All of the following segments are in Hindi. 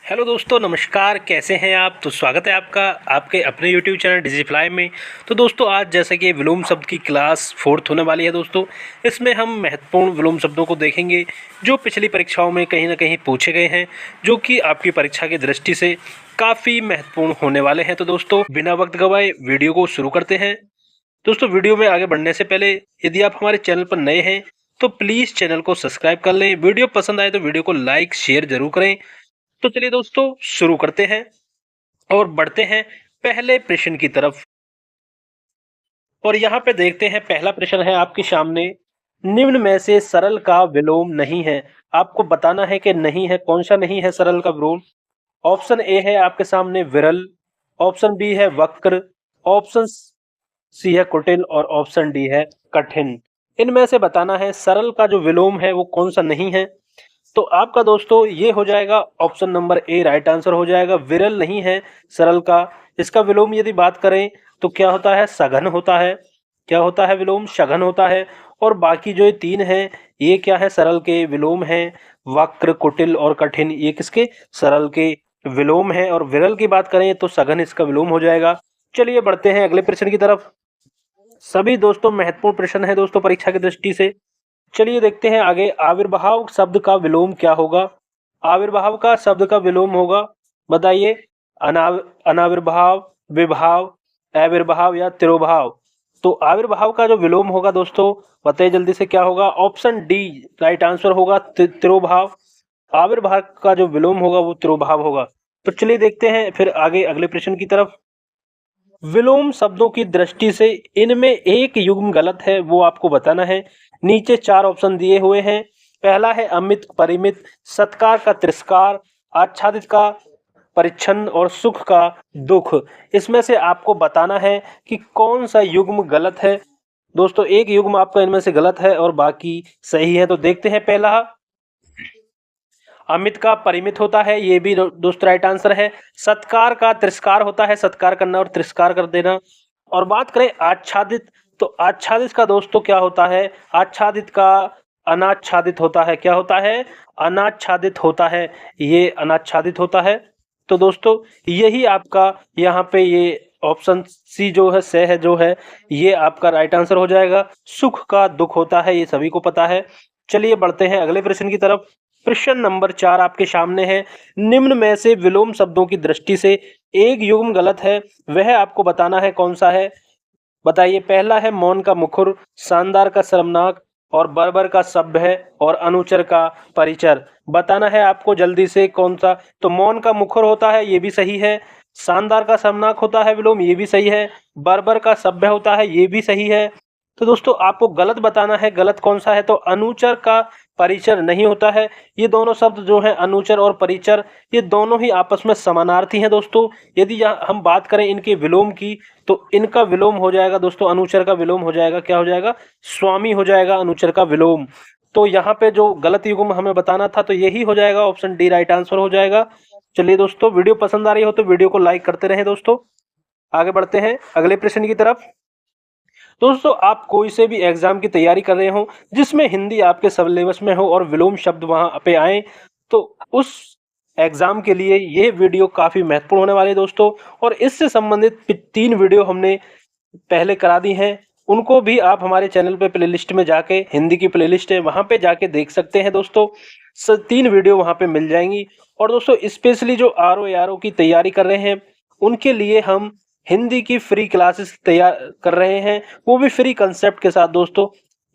हेलो दोस्तों, नमस्कार। कैसे हैं आप? तो स्वागत है आपका आपके अपने यूट्यूब चैनल डिजिफ्लाई में। तो दोस्तों, आज जैसे कि विलोम शब्द की क्लास 4th होने वाली है दोस्तों, इसमें हम महत्वपूर्ण विलोम शब्दों को देखेंगे जो पिछली परीक्षाओं में कहीं ना कहीं पूछे गए हैं, जो कि आपकी परीक्षा की दृष्टि से काफ़ी महत्वपूर्ण होने वाले हैं। तो दोस्तों, बिना वक्त गवाए वीडियो को शुरू करते हैं। दोस्तों, वीडियो में आगे बढ़ने से पहले यदि आप हमारे चैनल पर नए हैं तो प्लीज़ चैनल को सब्सक्राइब कर लें। वीडियो पसंद आए तो वीडियो को लाइक शेयर जरूर करें। तो चलिए दोस्तों, शुरू करते हैं और बढ़ते हैं पहले प्रश्न की तरफ। और यहाँ पे देखते हैं, पहला प्रश्न है आपके सामने, निम्न में से सरल का विलोम नहीं है। आपको बताना है कि नहीं है, कौन सा नहीं है सरल का विलोम। ऑप्शन ए है आपके सामने विरल, ऑप्शन बी है वक्र, ऑप्शन सी है कुटिल और ऑप्शन डी है कठिन। इनमें से बताना है सरल का जो विलोम है वो कौन सा नहीं है। तो आपका दोस्तों ये हो जाएगा option number A right answer हो जाएगा। विरल नहीं है सरल का। इसका विलोम यदि बात करें तो क्या होता है, सघन होता है। क्या होता है विलोम? सघन होता है। और बाकी जो ये तीन हैं ये क्या है, सरल के विलोम हैं। वक्र, कुटिल और कठिन ये किसके? सरल के विलोम हैं। और विरल की बात करें तो सघन इसका विलोम हो जाएगा। चलिए बढ़ते हैं अगले प्रश्न की तरफ। सभी दोस्तों महत्वपूर्ण प्रश्न है दोस्तों परीक्षा की दृष्टि से। चलिए देखते हैं आगे। आविर्भाव शब्द का विलोम क्या होगा? आविर्भाव का शब्द का विलोम होगा, बताइए। अनाविर्भाव, विभाव, आविर्भाव या तिरोभाव। तो आविर्भाव का जो विलोम होगा दोस्तों, बताइए जल्दी से क्या होगा। ऑप्शन डी राइट आंसर होगा, तिरोभाव। आविर्भाव का जो विलोम होगा वो तिरोभाव होगा। तो चलिए देखते हैं फिर आगे अगले प्रश्न की तरफ। विलोम शब्दों की दृष्टि से इनमें एक युग्म गलत है, वो आपको बताना है। नीचे चार ऑप्शन दिए हुए हैं। पहला है अमित, परिमित, सत्कार का तिरस्कार, आच्छादित का परिच्छन और सुख का दुख। इसमें से आपको बताना है कि कौन सा युग्म गलत है। दोस्तों, एक युग्म आपका इनमें से गलत है और बाकी सही है। तो देखते हैं। पहला अमित का परिमित होता है, ये भी दोस्त राइट आंसर है। सत्कार का तिरस्कार होता है, सत्कार करना और तिरस्कार कर देना। और बात करें आच्छादित, तो आच्छादित का दोस्तों क्या होता है? आच्छादित का अनाच्छादित होता है। क्या होता है? अनाच्छादित होता है। ये अनाच्छादित होता है। तो दोस्तों यही आपका यहाँ पे ये ऑप्शन सी जो है, से है जो है, ये आपका राइट आंसर हो जाएगा। सुख का दुख होता है, ये सभी को पता है। चलिए बढ़ते हैं अगले प्रश्न की तरफ। प्रश्न नंबर 4 आपके सामने है। निम्न में से विलोम शब्दों की दृष्टि से एक युग्म गलत है, वह आपको बताना है कौन सा है। बताइए। पहला है मौन का मुखर, शानदार का शर्मनाक और बर्बर का सभ्य और अनुचर का परिचर। बताना है आपको जल्दी से कौन सा। तो मौन का मुखर होता है, ये भी सही है। शानदार का शर्मनाक होता है विलोम, ये भी सही है। बर्बर का सभ्य होता है, ये भी सही है। तो दोस्तों आपको गलत बताना है, गलत कौन सा है। तो अनुचर का परिचर नहीं होता है। ये दोनों शब्द जो हैं, अनुचर और परिचर, ये दोनों ही आपस में समानार्थी हैं दोस्तों। यदि हम बात करें इनके विलोम की, तो इनका विलोम हो जाएगा दोस्तों, अनुचर का विलोम हो जाएगा, क्या हो जाएगा? स्वामी हो जाएगा अनुचर का विलोम। तो यहाँ पे जो गलत युग्म हमें बताना था तो यही हो जाएगा, ऑप्शन डी राइट आंसर हो जाएगा। चलिए दोस्तों, वीडियो पसंद आ रही हो तो वीडियो को लाइक करते रहें दोस्तों। आगे बढ़ते हैं अगले प्रश्न की तरफ। दोस्तों, आप कोई से भी एग्जाम की तैयारी कर रहे हो जिसमें हिंदी आपके सिलेबस में हो और विलोम शब्द वहां पे आए, तो उस एग्जाम के लिए ये वीडियो काफी महत्वपूर्ण होने वाली है दोस्तों। और इससे संबंधित 3 वीडियो हमने पहले करा दी हैं, उनको भी आप हमारे चैनल पे प्लेलिस्ट में जाके, हिंदी की प्लेलिस्ट है वहां पे जाके देख सकते हैं दोस्तों। 3 वीडियो वहां पे मिल जाएंगी। और दोस्तों स्पेशली जो RO की तैयारी कर रहे हैं उनके लिए हम हिंदी की फ्री क्लासेस तैयार कर रहे हैं, वो भी फ्री कंसेप्ट के साथ दोस्तों।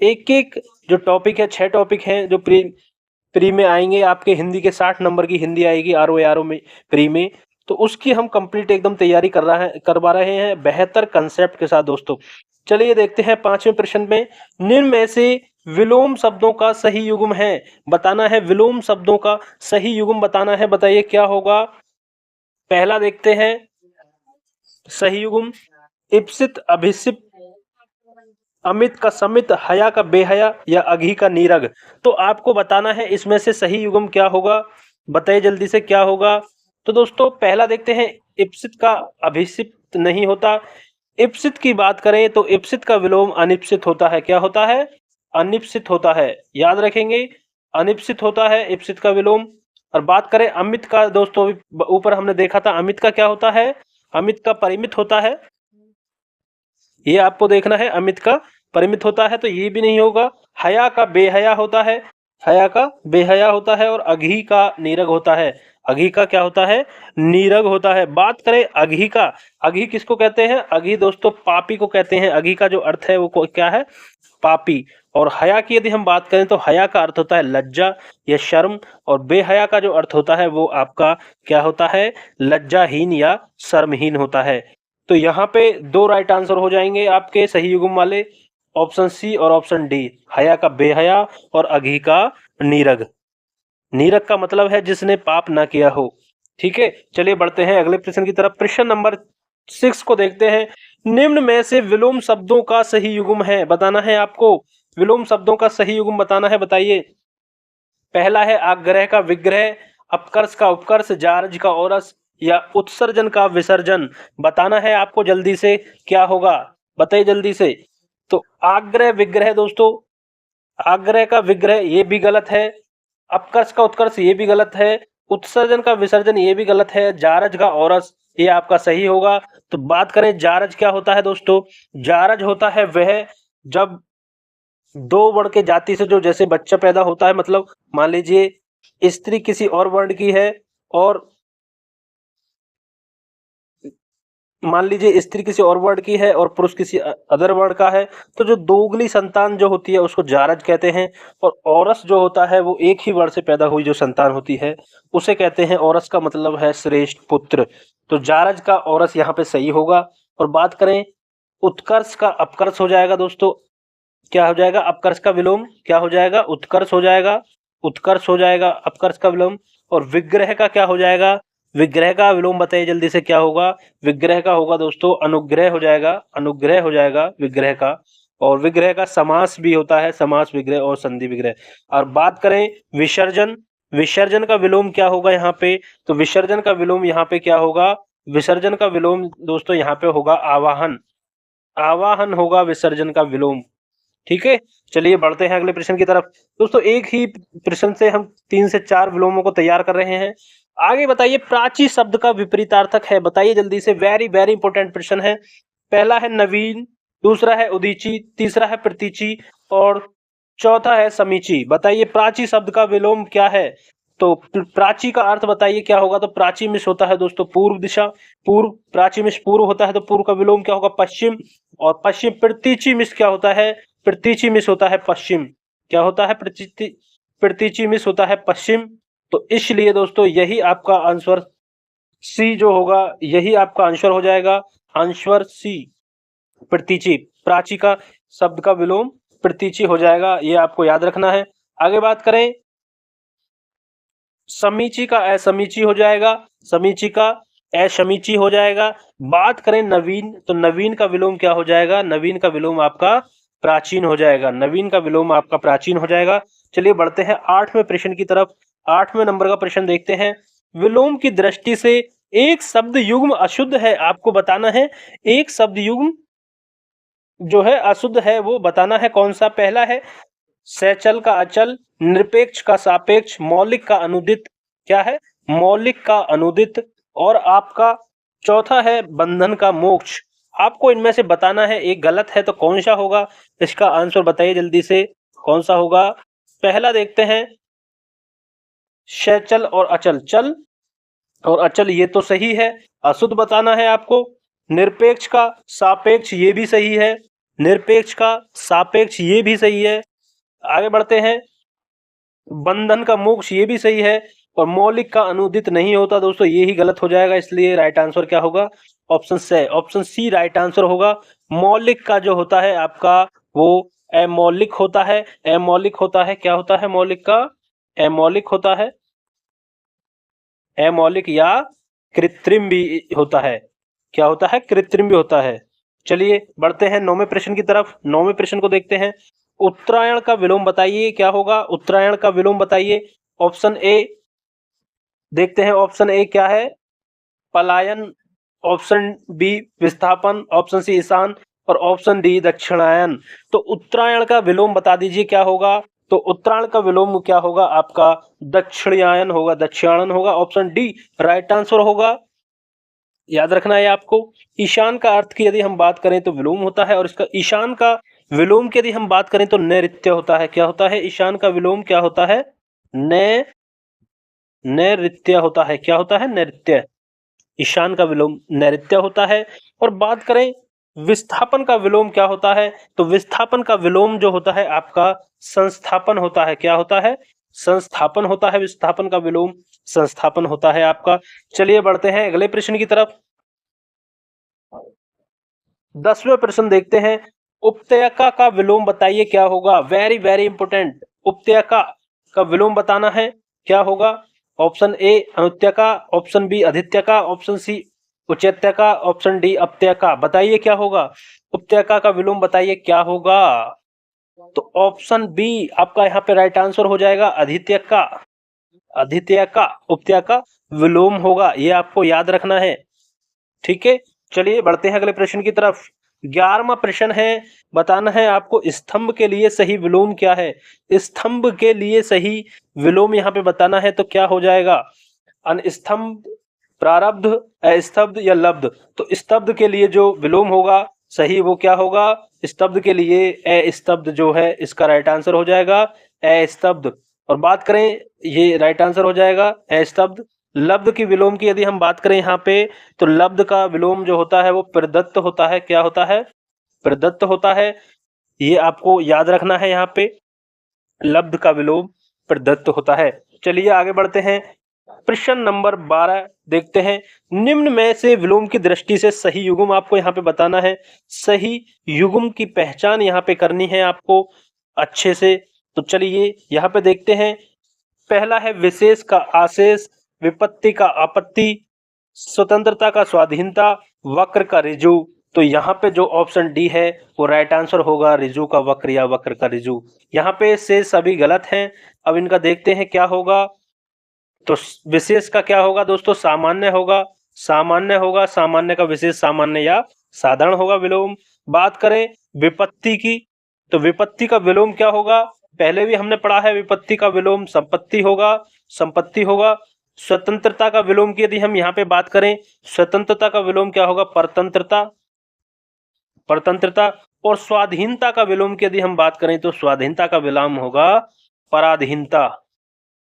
एक एक जो टॉपिक है, 6 टॉपिक हैं जो प्री में आएंगे आपके। हिंदी के 60 नंबर की हिंदी आएगी RO में, प्री में। तो उसकी हम कंप्लीट एकदम तैयारी करवा रहे हैं बेहतर कंसेप्ट के साथ दोस्तों। चलिए देखते हैं 5वें प्रश्न में। निम्न में से विलोम शब्दों का सही युग्म है, बताना है। विलोम शब्दों का सही युग्म बताना है, बताइए क्या होगा। पहला देखते हैं सही युग्म, इप्सित अभिसित, अमित का समित, हया का बेहया या अघी का नीरग। तो आपको बताना है इसमें से सही युग्म क्या होगा, बताइए जल्दी से क्या होगा। तो दोस्तों पहला देखते हैं, इप्सित का अभिसित नहीं होता। इप्सित की बात करें तो इप्सित का विलोम अनिप्सित होता है। क्या होता है? अनिप्सित होता है, याद रखेंगे। अनिप्सित होता है इप्सित का विलोम। और बात करें अमित का दोस्तों, ऊपर हमने देखा था अमित का क्या होता है, अमित का परिमित होता है, ये आपको देखना है, अमित का परिमित होता है, तो ये भी नहीं होगा। हया का बेहया होता है, हया का बेहया होता है, और अघी का नीरग होता है, अघी का क्या होता है, नीरग होता है। बात करें अघी का, अघी किसको कहते हैं, अघी दोस्तों पापी को कहते हैं, अघी का जो अर्थ है वो क्या है, पापी। और हया की यदि हम बात करें तो हया का अर्थ होता है लज्जा या शर्म, और बेहया का जो अर्थ होता है वो आपका क्या होता है, लज्जाहीन या शर्महीन होता है। तो यहाँ पे दो राइट आंसर हो जाएंगे आपके सही युग्म वाले, ऑप्शन सी और ऑप्शन डी, हया का बेहया और अघी का नीरग। नीरग का मतलब है जिसने पाप ना किया हो। ठीक है, चलिए बढ़ते हैं अगले प्रश्न की तरफ। प्रश्न नंबर 6 को देखते हैं। निम्न में से विलोम शब्दों का सही युग्म है, बताना है आपको, विलोम शब्दों का सही युग्म बताना है, बताइए। पहला है आग्रह का विग्रह, अपकर्ष का उपकर्ष, जारज का औरस, या उत्सर्जन का विसर्जन। बताना है आपको जल्दी से, क्या होगा बताइए जल्दी से। तो आग्रह विग्रह दोस्तों, आग्रह का विग्रह ये भी गलत है, अपकर्ष का उत्कर्ष ये भी गलत है, उत्सर्जन का विसर्जन ये भी गलत है, जारज का औरस ये आपका सही होगा। तो बात करें जारज क्या होता है दोस्तों, जारज होता है वह जब दो वर्ण के जाति से जो जैसे बच्चा पैदा होता है, मतलब मान लीजिए स्त्री किसी और वर्ण की है, और मान लीजिए स्त्री किसी और वर्ण की है और पुरुष किसी अदर वर्ण का है, तो जो दोगली संतान जो होती है उसको जारज कहते हैं। और औरस जो होता है वो एक ही वर्ण से पैदा हुई जो संतान होती है उसे कहते हैं औरस, का मतलब है श्रेष्ठ पुत्र। तो जारज का औरस यहाँ पे सही होगा। और बात करें उत्कर्ष का अपकर्ष हो जाएगा दोस्तों, क्या हो जाएगा, अपकर्ष का विलोम क्या हो जाएगा, उत्कर्ष हो जाएगा, उत्कर्ष हो जाएगा अपकर्ष का विलोम। और विग्रह का क्या हो जाएगा, विग्रह का विलोम बताइए जल्दी से, क्या होगा, विग्रह का होगा दोस्तों अनुग्रह हो जाएगा, अनुग्रह हो जाएगा विग्रह का। और विग्रह का समास भी होता है, समास विग्रह और संधि विग्रह। और बात करें विसर्जन, विसर्जन का विलोम क्या होगा यहाँ पे, तो विसर्जन का विलोम यहाँ पे क्या होगा, विसर्जन का विलोम दोस्तों यहाँ पे होगा आवाहन, आवाहन होगा विसर्जन का विलोम। ठीक है, चलिए बढ़ते हैं अगले प्रश्न की तरफ। दोस्तों एक ही प्रश्न से हम 3 से 4 विलोमों को तैयार कर रहे हैं। आगे बताइए प्राची शब्द का विपरीतार्थक है, बताइए जल्दी से, वेरी वेरी इंपॉर्टेंट प्रश्न है। पहला है नवीन, दूसरा है उदीची, तीसरा है प्रतीची, और चौथा है समीची। बताइए प्राची शब्द का विलोम क्या है। तो प्राची का अर्थ बताइए क्या होगा, तो प्राची मिश होता है दोस्तों पूर्व दिशा, पूर्व, प्राची मिश पूर्व होता है, तो पूर्व का विलोम क्या होगा, पश्चिम। और पश्चिम, प्रतीची मिश क्या होता है, प्रतीची मिश होता है पश्चिम, क्या होता है, प्रतीची मिश होता है पश्चिम। तो इसलिए दोस्तों यही आपका आंसर सी जो होगा, यही आपका आंसर हो जाएगा, आंसर सी प्रतीची, प्राची का शब्द का विलोम प्रतीची हो जाएगा, ये आपको याद रखना है। आगे बात करें समीची का असमीची हो जाएगा, समीची का असमीची हो जाएगा। बात करें नवीन, तो नवीन का विलोम क्या हो जाएगा, नवीन का विलोम आपका प्राचीन हो जाएगा, नवीन का विलोम आपका प्राचीन हो जाएगा। चलिए बढ़ते हैं 8वें प्रश्न की तरफ। 8वें नंबर का प्रश्न देखते हैं। विलोम की दृष्टि से एक शब्द युग्म अशुद्ध है, आपको बताना है एक शब्द युग्म जो है अशुद्ध है वो बताना है कौन सा। पहला है सैचल का अचल, निरपेक्ष का सापेक्ष, मौलिक का अनुदित, क्या है, मौलिक का अनुदित। और आपका चौथा है बंधन का मोक्ष। आपको इनमें से बताना है, एक गलत है तो कौन सा होगा, इसका आंसर बताइए जल्दी से, कौन सा होगा। पहला देखते हैं सैचल और अचल, चल और अचल ये तो सही है, अशुद्ध बताना है आपको। निरपेक्ष का सापेक्ष ये भी सही है, निरपेक्ष का सापेक्ष ये भी सही है। आगे बढ़ते हैं, बंधन का मोक्ष ये भी सही है, और मौलिक का अनुदित नहीं होता दोस्तों, ये ही गलत हो जाएगा। इसलिए राइट आंसर क्या होगा, option C, option C right answer होगा। मौलिक का जो होता है आपका वो अमौलिक होता है, अमौलिक होता है, क्या होता है मौलिक का, अमौलिक होता है, अमौलिक या कृत्रिम भी होता है, क्या होता है, कृत्रिम भी होता है। चलिए बढ़ते हैं 9वें प्रश्न की तरफ। 9वें प्रश्न को देखते हैं। उत्तरायण का विलोम बताइए, क्या होगा, उत्तरायण का विलोम बताइए। ऑप्शन ए देखते हैं, ऑप्शन ए क्या है, पलायन, ऑप्शन बी विस्थापन, ऑप्शन सी ईशान, और ऑप्शन डी दक्षिणायन। तो उत्तरायण का विलोम बता दीजिए क्या होगा। तो उत्तरायण का विलोम क्या होगा आपका दक्षिणायन होगा, दक्षिणायन होगा। ऑप्शन डी राइट आंसर होगा, याद रखना है आपको। ईशान का अर्थ की यदि हम बात करें तो विलोम होता है, और इसका ईशान का विलोम की यदि हम बात करें तो नैऋत्य होता है। क्या होता है ईशान का विलोम, क्या होता है नैऋत्य होता है। क्या होता है नैऋत्य, ईशान का विलोम नैऋत्य होता है। और बात करें विस्थापन का विलोम क्या होता है, तो विस्थापन का विलोम जो होता है आपका संस्थापन होता है। क्या होता है संस्थापन होता है, विस्थापन का विलोम संस्थापन होता है आपका। चलिए बढ़ते हैं अगले प्रश्न की तरफ। 10वें प्रश्न देखते हैं। उपत्यका का विलोम बताइए क्या होगा। वेरी वेरी इंपोर्टेंट, उपत्यका का विलोम बताना है, क्या होगा। ऑप्शन ए अनुत्यका, ऑप्शन बी अधित्यका, ऑप्शन सी उच्चत्यका, ऑप्शन डी अपत्यका। बताइए क्या होगा, उपत्यका का विलोम बताइए क्या होगा। तो ऑप्शन बी आपका यहाँ पे राइट आंसर हो जाएगा, अधित्यका। अधित्यका उपत्यका विलोम होगा, ये आपको याद रखना है, ठीक है। चलिए बढ़ते हैं अगले प्रश्न की तरफ। 11वां प्रश्न है, बताना है आपको स्तंभ के लिए सही विलोम क्या है। स्तंभ के लिए सही विलोम यहाँ पे बताना है, तो क्या हो जाएगा अनस्तंभ, प्रारब्ध, अस्तब्ध या लब्ध। तो स्तब्ध के लिए जो विलोम होगा सही वो क्या होगा, स्तब्ध के लिए अस्तब्ध जो है इसका राइट आंसर हो जाएगा अस्तब्ध। और बात करें ये राइट आंसर हो जाएगा अस्तब्ध। लब्ध की विलोम की यदि हम बात करें यहाँ पे, तो लब्ध का विलोम जो होता है वो प्रदत्त होता है। क्या होता है प्रदत्त होता है, ये आपको याद रखना है यहाँ पे, लब्ध का विलोम प्रदत्त होता है। चलिए आगे बढ़ते हैं। प्रश्न नंबर 12 देखते हैं। निम्न में से विलोम की दृष्टि से सही युग्म आपको यहाँ पे बताना है। सही युग्म की पहचान यहाँ पे करनी है आपको अच्छे से। तो चलिए यहाँ पे देखते हैं। पहला है विशेष का आशेष, विपत्ति का आपत्ति, स्वतंत्रता का स्वाधीनता, वक्र का ऋजु। तो यहाँ पे जो ऑप्शन डी है वो राइट आंसर होगा, ऋजु का वक्र या वक्र का ऋजु। यहाँ पे से सभी गलत हैं। अब इनका देखते हैं क्या होगा। तो विशेष का क्या होगा दोस्तों, सामान्य होगा, सामान्य होगा, सामान्य का विशेष सामान्य या साधारण होगा विलोम। बात करें विपत्ति की, तो विपत्ति का विलोम क्या होगा, पहले भी हमने पढ़ा है, विपत्ति का विलोम संपत्ति होगा, संपत्ति होगा। स्वतंत्रता का विलोम की यदि हम यहाँ पे बात करें, स्वतंत्रता का विलोम क्या होगा, परतंत्रता, परतंत्रता। और स्वाधीनता का विलोम की यदि हम बात करें तो स्वाधीनता का विलोम होगा पराधीनता,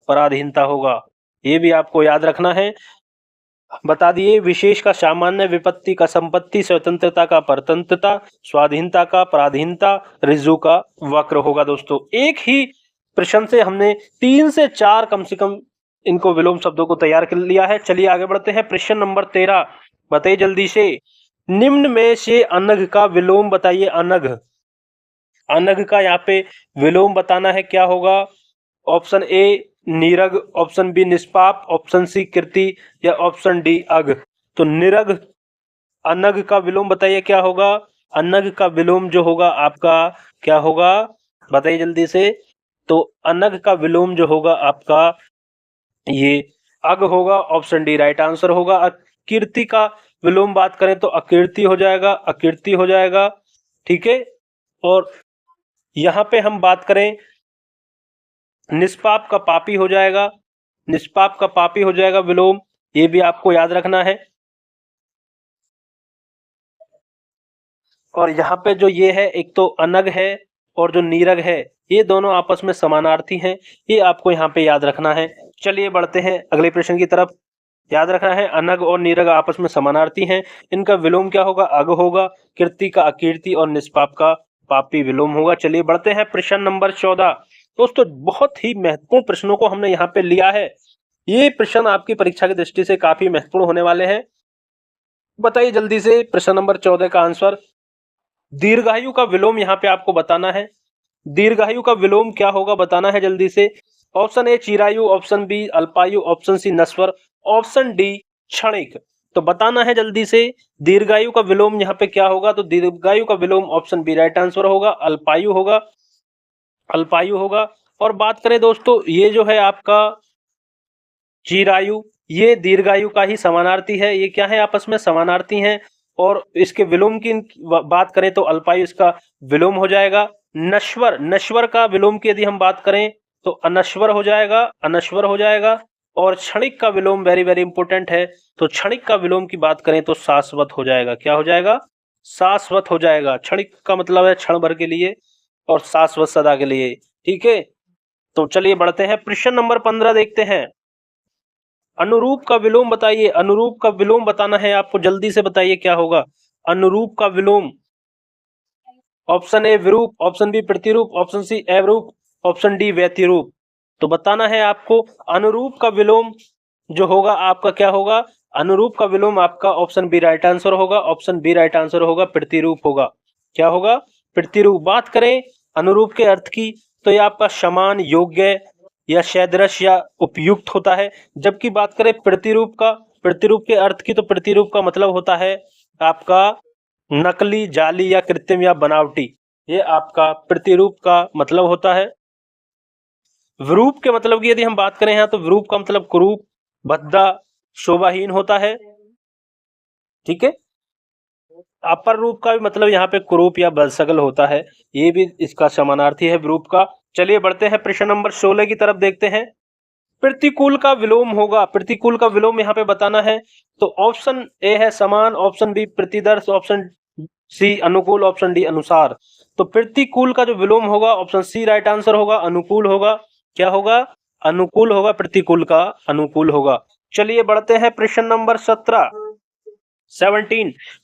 पराधीनता होगा। ये भी आपको याद रखना है। बता दिए, विशेष का सामान्य, विपत्ति का संपत्ति, स्वतंत्रता का परतंत्रता, स्वाधीनता का पराधीनता, ऋजु का वक्र होगा। दोस्तों एक ही प्रश्न से हमने 3 से 4 कम से कम इनको विलोम शब्दों को तैयार कर लिया है। चलिए आगे बढ़ते हैं। प्रश्न नंबर 13 बताइए जल्दी से। निम्न में से अनघ का विलोम बताइए। अनघ, अनघ का यहाँ पे विलोम बताना है, क्या होगा। ऑप्शन ए नीरग, ऑप्शन बी निष्पाप, ऑप्शन सी कीर्ति या ऑप्शन डी अघ। तो निरग अनघ का विलोम बताइए क्या होगा। अनघ का विलोम जो होगा आपका क्या होगा, बताइए जल्दी से। तो अनघ का विलोम जो होगा आपका ये अघ होगा, ऑप्शन डी राइट आंसर होगा। कीर्ति का विलोम बात करें तो अकीर्ति हो जाएगा, अकीर्ति हो जाएगा, ठीक है। और यहां पे हम बात करें निष्पाप का पापी हो जाएगा, निष्पाप का पापी हो जाएगा विलोम, ये भी आपको याद रखना है। और यहाँ पे जो ये है, एक तो अनग है और जो नीरग है, ये दोनों आपस में समानार्थी हैं, ये आपको यहाँ पे याद रखना है। चलिए बढ़ते हैं अगले प्रश्न की तरफ। याद रखना है अनग और नीरग आपस में समानार्थी हैं, इनका विलोम क्या होगा, अग होगा। कीर्ति का अकीर्ति और निष्पाप का पापी विलोम होगा। चलिए बढ़ते हैं प्रश्न नंबर 14। दोस्तों बहुत ही महत्वपूर्ण प्रश्नों को हमने यहाँ पे लिया है। ये प्रश्न आपकी परीक्षा की दृष्टि से काफी महत्वपूर्ण होने वाले हैं। बताइए जल्दी से प्रश्न नंबर 14 का आंसर। दीर्घायु का विलोम यहाँ पे आपको बताना है। दीर्घायु का विलोम क्या होगा बताना है जल्दी से। ऑप्शन ए चिरायु, ऑप्शन बी अल्पायु, ऑप्शन सी नश्वर, ऑप्शन डी क्षणिक। तो बताना है जल्दी से दीर्घायु का विलोम यहाँ पे क्या होगा। तो दीर्घायु का विलोम ऑप्शन बी राइट आंसर होगा, अल्पायु होगा, अल्पायु होगा। और बात करें दोस्तों, ये जो है आपका चिरायु, ये दीर्घायु का ही समानार्थी है। ये क्या है, आपस में समानार्थी हैं। और इसके विलोम की बात करें तो अल्पायु इसका विलोम हो जाएगा। नश्वर, नश्वर का विलोम की यदि हम बात करें तो अनश्वर हो जाएगा, अनश्वर हो जाएगा। और क्षणिक का विलोम वेरी वेरी इंपॉर्टेंट है, तो क्षणिक का विलोम की बात करें तो शाश्वत हो जाएगा। क्या हो जाएगा? शाश्वत हो जाएगा। क्षणिक का मतलब है क्षण भर के लिए और शाश्वत सदा के लिए। ठीक है, तो चलिए बढ़ते हैं, प्रश्न नंबर 15 देखते हैं। अनुरूप का विलोम बताइए। अनुरूप का विलोम बताना है आपको, जल्दी से बताइए क्या होगा अनुरूप का विलोम। ऑप्शन ए विरूप, ऑप्शन बी प्रतिरूप, ऑप्शन सी अवरूप, ऑप्शन डी व्यतिरूप। तो बताना है आपको अनुरूप का विलोम जो होगा आपका क्या होगा। अनुरूप का विलोम आपका ऑप्शन बी राइट आंसर होगा, ऑप्शन बी राइट आंसर होगा, प्रतिरूप होगा। क्या होगा? प्रतिरूप। बात करें अनुरूप के अर्थ की तो ये आपका समान, योग्य या सदृश या उपयुक्त होता है। जबकि बात करें प्रतिरूप का, प्रतिरूप के अर्थ की, तो प्रतिरूप का मतलब होता है आपका नकली, जाली या कृत्रिम या बनावटी। ये आपका प्रतिरूप का मतलब होता है। विरूप के मतलब की यदि हम बात करें यहाँ तो विरूप का मतलब कुरूप, भद्दा, शोभाहीन होता है। ठीक है, अपर रूप का भी मतलब यहाँ पे कुरूप या बदशकल होता है, ये भी इसका समानार्थी है विरूप का। चलिए बढ़ते हैं, प्रश्न नंबर 16 की तरफ देखते हैं। प्रतिकूल का विलोम होगा, प्रतिकूल का विलोम यहाँ पे बताना है। तो ऑप्शन ए है समान, ऑप्शन बी प्रतिदर्श, ऑप्शन सी अनुकूल, ऑप्शन डी अनुसार। तो प्रतिकूल का जो विलोम होगा ऑप्शन सी राइट आंसर होगा, अनुकूल होगा। क्या होगा? अनुकूल होगा, प्रतिकूल का अनुकूल होगा। चलिए बढ़ते हैं, प्रश्न नंबर 17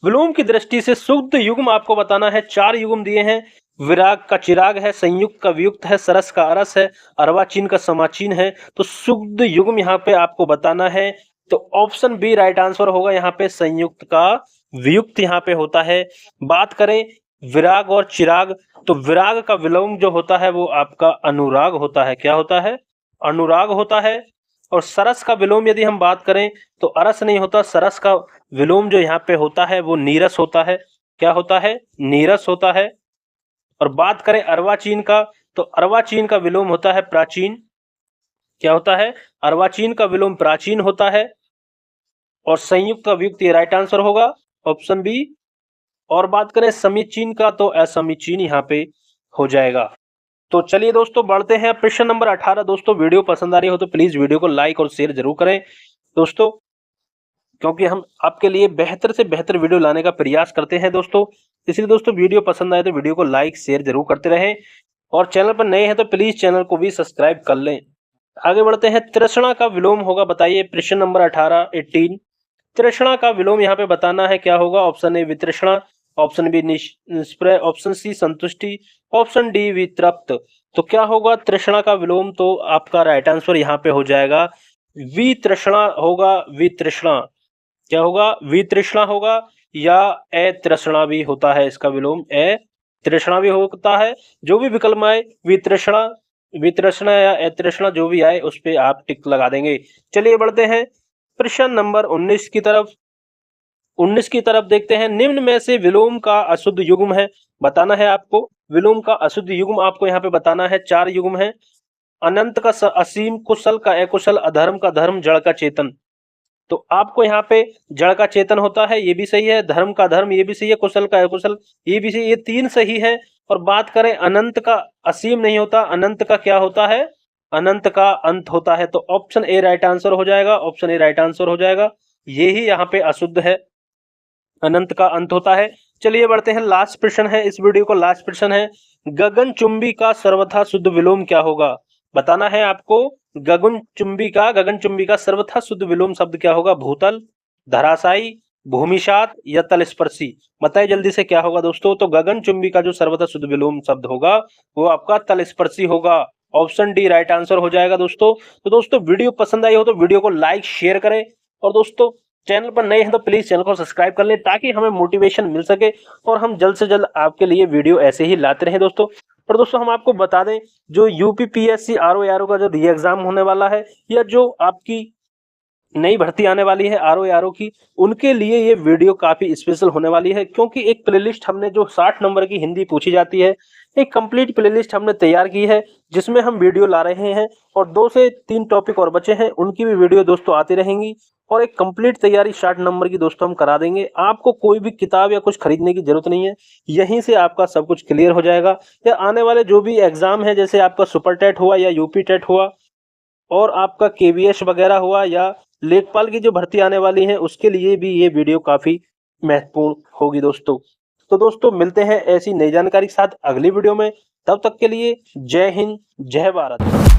विलोम की दृष्टि से शुद्ध युग्म आपको बताना है। 4 युग्म दिए हैं। विराग का चिराग है, संयुक्त का वियुक्त है, सरस का अरस है, अर्वाचीन का समाचीन है। तो शुद्ध युग्म यहाँ पे आपको बताना है। तो ऑप्शन बी राइट आंसर होगा, यहाँ पे संयुक्त का वियुक्त यहाँ पे होता है। बात करें विराग और चिराग, तो विराग का विलोम जो होता है वो आपका अनुराग होता है। क्या होता है? अनुराग होता है। और सरस का विलोम यदि हम बात करें तो अरस नहीं होता, सरस का विलोम जो यहाँ पे होता है वो नीरस होता है। क्या होता है? नीरस होता है। और बात करें अर्वाचीन का, तो अर्वाचीन का विलोम होता है प्राचीन। क्या होता है? अर्वाचीन का विलोम प्राचीन होता है। और संयुक्त का वियुक्त ये राइट आंसर होगा, ऑप्शन बी। और बात करें समीचीन का तो असमीचीन यहाँ पे हो जाएगा। तो चलिए दोस्तों बढ़ते हैं प्रश्न नंबर 18। दोस्तों वीडियो पसंद आ रही हो तो प्लीज वीडियो को लाइक और शेयर जरूर करें दोस्तों, क्योंकि हम आपके लिए बेहतर से बेहतर वीडियो लाने का प्रयास करते हैं दोस्तों। इसलिए दोस्तों वीडियो पसंद आए तो वीडियो को लाइक शेयर जरूर करते रहें, और चैनल पर नए हैं तो प्लीज चैनल को भी सब्सक्राइब कर लें। आगे बढ़ते हैं, तृष्णा का विलोम होगा बताइए, प्रश्न नंबर 18 तृष्णा का विलोम यहाँ पे बताना है। क्या होगा? ऑप्शन ए वितृष्णा, ऑप्शन बी निष्प्रय, ऑप्शन सी संतुष्टि, ऑप्शन डी वितृप्त। तो क्या होगा तृष्णा का विलोम? तो आपका राइट आंसर यहाँ पे हो जाएगा वितृष्णा होगा, वितृष्णा। क्या होगा? वितृष्णा होगा, या अतृष्णा भी होता है इसका विलोम, अतृष्णा भी होता है। जो भी विकल्प आए, वितृष्णा, वितृष्णा या अतृष्णा जो भी आए उस पे आप टिक लगा देंगे। चलिए बढ़ते हैं प्रश्न नंबर 19 की तरफ। 19 की तरफ देखते हैं, निम्न में से विलोम का अशुद्ध युग्म है बताना है आपको। विलोम का अशुद्ध युग्म आपको यहाँ पे बताना है। 4 युग्म है। अनंत का असीम, कुशल का अकुशल, अधर्म का धर्म, जड़ का चेतन। तो आपको यहाँ पे जड़ का चेतन होता है, ये भी सही है। धर्म का धर्म, ये भी सही है। कुशल का अकुशल, ये भी सही। ये 3 सही है। और बात करें अनंत का, असीम नहीं होता, अनंत का क्या होता है? अनंत का अंत होता है। तो ऑप्शन ए राइट आंसर हो जाएगा, ऑप्शन ए राइट आंसर हो जाएगा। ये ही यहाँ पे अशुद्ध है, अनंत का अंत होता है। चलिए बढ़ते हैं, लास्ट प्रश्न है इस वीडियो को, लास्ट प्रश्न है, गगनचुंबी का सर्वथा शुद्ध विलोम क्या होगा बताना है आपको। गगनचुंबी का सर्वथा शुद्ध विलोम शब्द क्या होगा? भूतल, धराशायी, भूमिशात या तलस्पर्शी। बताइए जल्दी से क्या होगा दोस्तों। तो गगनचुंबी का जो सर्वथा शुद्ध विलोम शब्द होगा वो आपका तलस्पर्शी होगा। ऑप्शन डी राइट आंसर हो जाएगा दोस्तों। तो दोस्तों वीडियो पसंद आई हो तो वीडियो को लाइक शेयर करें, और दोस्तों चैनल पर नए हैं तो प्लीज चैनल को सब्सक्राइब कर लें, ताकि हमें मोटिवेशन मिल सके और हम जल्द से जल्द आपके लिए वीडियो ऐसे ही लाते रहें दोस्तों। और दोस्तों हम आपको बता दें, जो यूपीपीएससी आरओ आरओ का जो री एग्जाम होने वाला है, या जो आपकी नई भर्ती आने वाली है आरओ आरओ की, उनके लिए ये वीडियो काफी स्पेशल होने वाली है। क्योंकि एक प्लेलिस्ट हमने, जो 60 नंबर की हिंदी पूछी जाती है, एक कंप्लीट प्लेलिस्ट हमने तैयार की है, जिसमें हम वीडियो ला रहे हैं। और 2 से 3 टॉपिक और बचे हैं, उनकी भी वीडियो दोस्तों आती रहेंगी। और एक कंप्लीट तैयारी 60 नंबर की दोस्तों हम करा देंगे। आपको कोई भी किताब या कुछ खरीदने की जरूरत नहीं है, यहीं से आपका सब कुछ क्लियर हो जाएगा। या आने वाले जो भी एग्जाम है, जैसे आपका सुपर टेट हुआ या यूपी टेट हुआ और आपका केवीएस वगैरह हुआ या लेखपाल की जो भर्ती आने वाली है, उसके लिए भी ये वीडियो काफी महत्वपूर्ण होगी दोस्तों। तो दोस्तों मिलते हैं ऐसी नई जानकारी के साथ अगली वीडियो में। तब तक के लिए जय हिंद, जय भारत।